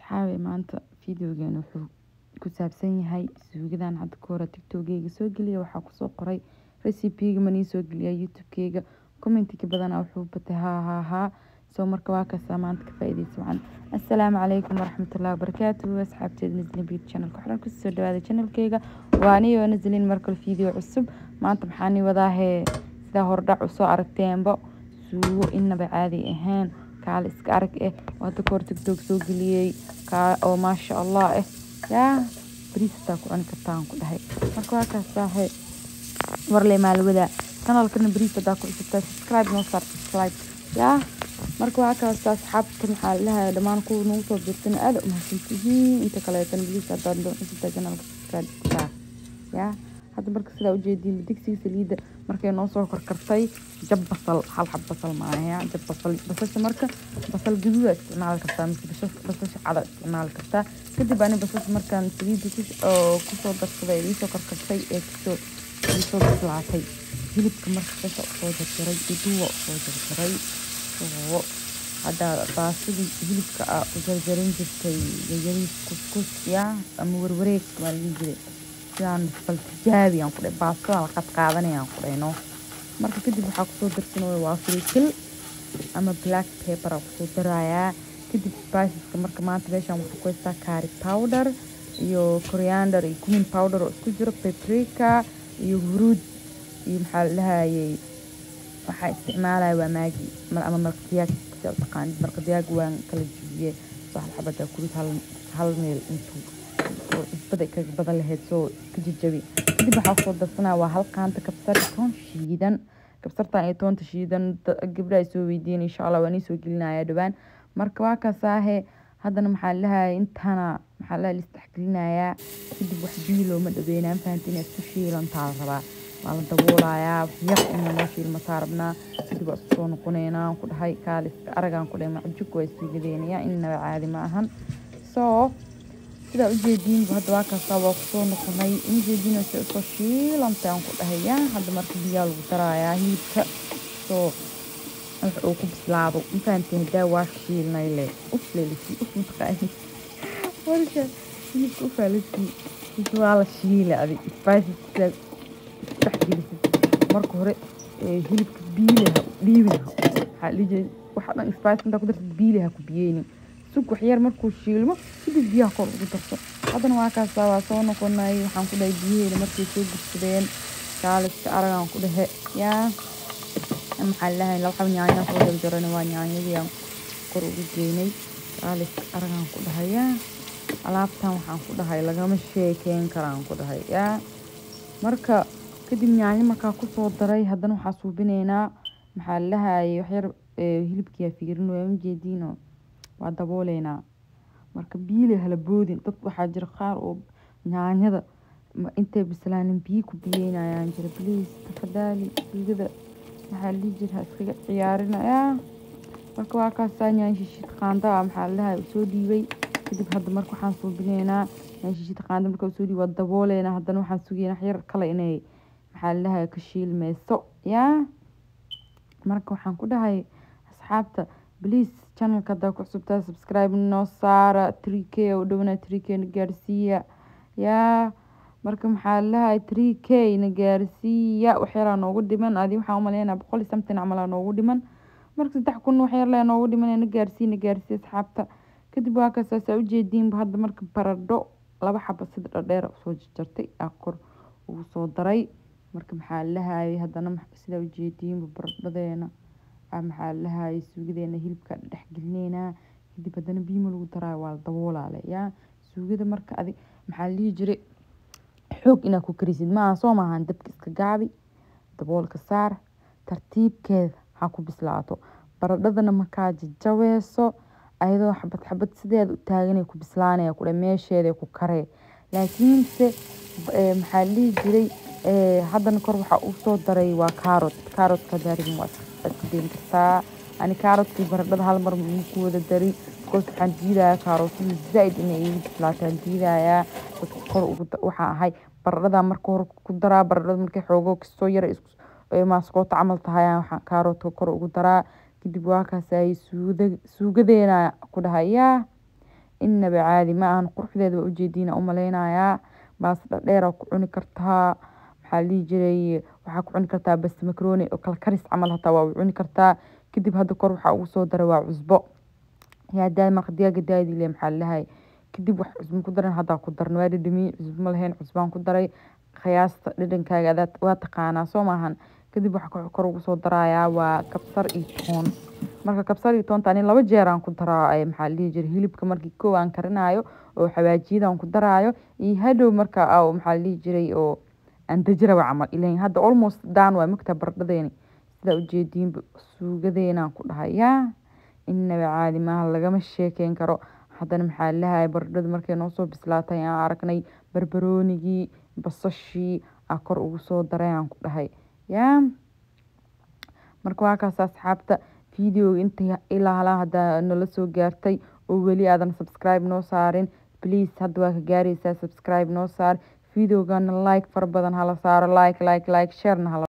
asxaabi maanta fiideogeena wuxuu ku saabsan yahay suugadan hadda ka hore tiktokeyga soo geliya waxaa kusoo qoray recipe-ga manii soo geliya youtube-keyga commentiga badana wuxuu batay haa soo marka waa kasaa maanta ka faa'iideyso wacan assalaamu calaykum waraxmatullahi wabarakaatuhu asxaabteeda Nazlin Beauty Channel ku xiran kusoo dhawaada channelkeyga waa aniyo Nazlin markale fiideo cusub maanta maxaan wadaa sida hordhac u soo aragteenba suugo inaba caadi ahaan kaal iska arag wada koor tiktok soo geliyay ka oo maasha Allah yaa bariista ku cuni kartaan ku dhahay marka waa kaasaahay warley maalwada channelkana bariista daa ku cusubtaa subscribe noo saar subscribe yaa marka waa kaastaa asxaabta maxaa lahayaa dhammaan kuwa nagu soo biirtana aad u mahadsantihiin inta kaleetana bariista haddaad noo cusubtaa channelka subscribe ku saar yaa hadda marka sidaa ujeediin digsiga saliida markay noo soo karkartay jab basal hal xab basal maaha jab basasha marka basal gaduud isticmaal kartaa mise basasha cada isticmaal kartaa kadib ani basasha markaan saliida ku soo darsaday soo karkartay kusoo bislaatay hilibka marka sasa soo jarjaray duwa soo jarjaray oo hadda baasidii hilibka u jarjarin jirtay yariis kuskus yaa ama warwareeg waa la jiray sidaan bal tijaabi aan ku dhahay baastada la qadqaadanayaan ku dhahno marka kadib waxaa kusoo darsanaya waa filfil ama black pepper kusoo darayaa kadib spiceska marka maanta meeshaan waxaa ku haystaa curry powder iyo coriander iyo cumin powder oo isku jiro paprika iyo huruud iyo maxaa la dhahayay waxaa isticmaalaya waa maagi ama maraq digaag sida u taqaanid maraq digaag waan kala jibiyey soo hal xabada kurid hal meel intuu isbada kaga badan lahayd soo ka jajabi kadib waxaa kusoo darsanaya waa hal qaanta kabsar toon shiidan kabsartan iyo toonta shiidan gabdha ay soo weydiin insha Allah waan soo gelinaya dhawaan marka waa kaasaahe haddana maxaa la lahayaa intana maxaa la isdhexgelinayaa kadib wax biilo ma dhaweynaan fahantiin isku shiilantaa rabaa waa la daboolayaa yar inuu noo shiilma taarabnaa kadib waa soo noqonaynaa ku dhahay kaalis aragaan ku dhahay macjug waa suugadeynaya inaba caadi ma ahan soo sida ujeediin hadda waa kaastaa waa kusoo noqonay ujeediin si usoo shiilantay aan ku dhahayaa hadda marka biyaa lagu darayaa hilibka soo wuxuu ku bislaado intaantii hadaa waa shiilnay le ufleelisi ufmaqaani marka hilibka ufaalisi waa la shiilay adi spiceska isdhexgelisid marka hore hilibka biilaha dhiibinaha waxaa lijay waxa dhan spice intaa ku dartid biilaha ku biyeyni sug waxyar markuu shiilmo kadib biyaha kor ugu darso haddana waa kaastaa waa soo noqonay waxaan ku dhahay biyaheeda markay soo gursadeen kaaliska aragaan ku dhahe yaa maxaa lahayn laba xab nyaanya soo jarjarana waa nyaanyadii aan kor ugu geynay kaaliska aragaan ku dhahay yaa alaabtan waxaan ku dhahay lagama sheekeyn karaan ku dhahay yaa marka kadib nyaanyo markaa kusoo daray haddana waxaa suubinaynaa maxaa lahayay waxyar hilibkiyaa fiirin waa ujeediino waa dabooleynaa marka biile hala boodin dad waxaa jira qaar oo nyaanyada intay bislaanin biyo ku biyeynayaan jira please tafadaali suugada maxaa la dhihi jira iskaga ciyaarinayaa marka waa kaasaa nyaanyo shishid qaanda maxaa la dhahay usoo dhiibay kadib hadda marka waxaan suubinaynaa nyaanyo shishid qaanda marka usoo dhiibay waa dabooleynaa haddana waxaan sugaynaa waxyar kale inay maxaa la dhahay ka shiilmeyso yaa marka waxaan ku dhahay asxaabta please channelka haddaa ku cusubtaa subscribe noo saara 3k oo dhowna 3k na gaarsiiya yaa marka maxaa lahaay 3k na gaarsiiya waxyaraa noogu dhiman adi waxaan umaleynaa 100 something camal noogu dhiman marka 3,000 waxyar lee noogu dhiman na gaarsiiya asxaabta kadib waa kaasaa ujeediinba hadda marka baradho 2 xabo sida dhadheer soo jarjartay kor ugu soo daray marka maxaa lahaay haddana sida ujeediinba baradhadeena maxaa lahaay suugadeena hilibka dhexgelineynaa kadib haddana biyo lagu daraayo waa daboolaale yaa suugada marka adi maxaa la dhihi jiray xoog inaad ku karisid maaha soo maahan dabka iska gaabi daboolka saar tartiibkeeda ha ku bislaato baradhadana markaa jajabeeso ayadoo xabad sideeda u taaganay ku bislaanaya ku dhahay meesheeda ku karee laakiinse maxaa la dhihi jiray haddana kor waxaa u soo daray waa kaarotka daarin waa isdeyn kartaa ani kaarotkii baradhada hal mar ku wada dari because waxaan diidayaa kaarootada zaaid inay igu bislaataan diidayaa dadka kor waxaa ahay baradhada marka hore ku daraa baradhada markay xoogo kasoo yara maaskoota camal tahay waxaan kaarotka kor ugu daraa kadib waa kaasay suugadeena ku dhahayaa inaba caadi ma ahan quruxdeeda waa ujeediina umaleynayaa baasta dheer ku cuni kartaa maxaa la dhihi jiray waxaa ku cuni kartaa basta macaroni oo kala karis camal hataa waa cuni kartaa kadib hadda kor waxaa ugu soo daray waa cusbo yaa daama qadiyaga daadi le maxaa la dhahay kadib wax cusbo ku daran hadda ku darno waa dhadhami cusbo ma lahayn cusbaan ku daray qiyaasta dhadhankaaga aad waa taqaanaa soo maahan kadib waxa kor ugu soo darayaa waa kabsar iyo toon marka kabsar iyo toonta ani 2 jeer aan ku daraa maxaa la dhihi jiray hilibka markii koow aan karinayo oo xawaajiyada aan ku daraayo iyo hadhow marka maxaa la dhihi jiray oo aan dajira camal ileen hadda almost daan waa mugta baradhadeeni sida ujeediin suugadeena ku dhahayaa inaba caadi maaha lagama sheekeyn karo haddana maxaa la dhahay baradhada markay noo soo bislaatay aan aragnay barbaroonigii basashii kor ugu soo daray aan ku dhahay yaa marka waa kaas asxaabta video inta ilaa hadda nala soo gaartay oo weli aadan subscribe noo saarin please hadda waa ka gaaraysaa subscribe noo saar videogana like fara badan hala saaro like share na hala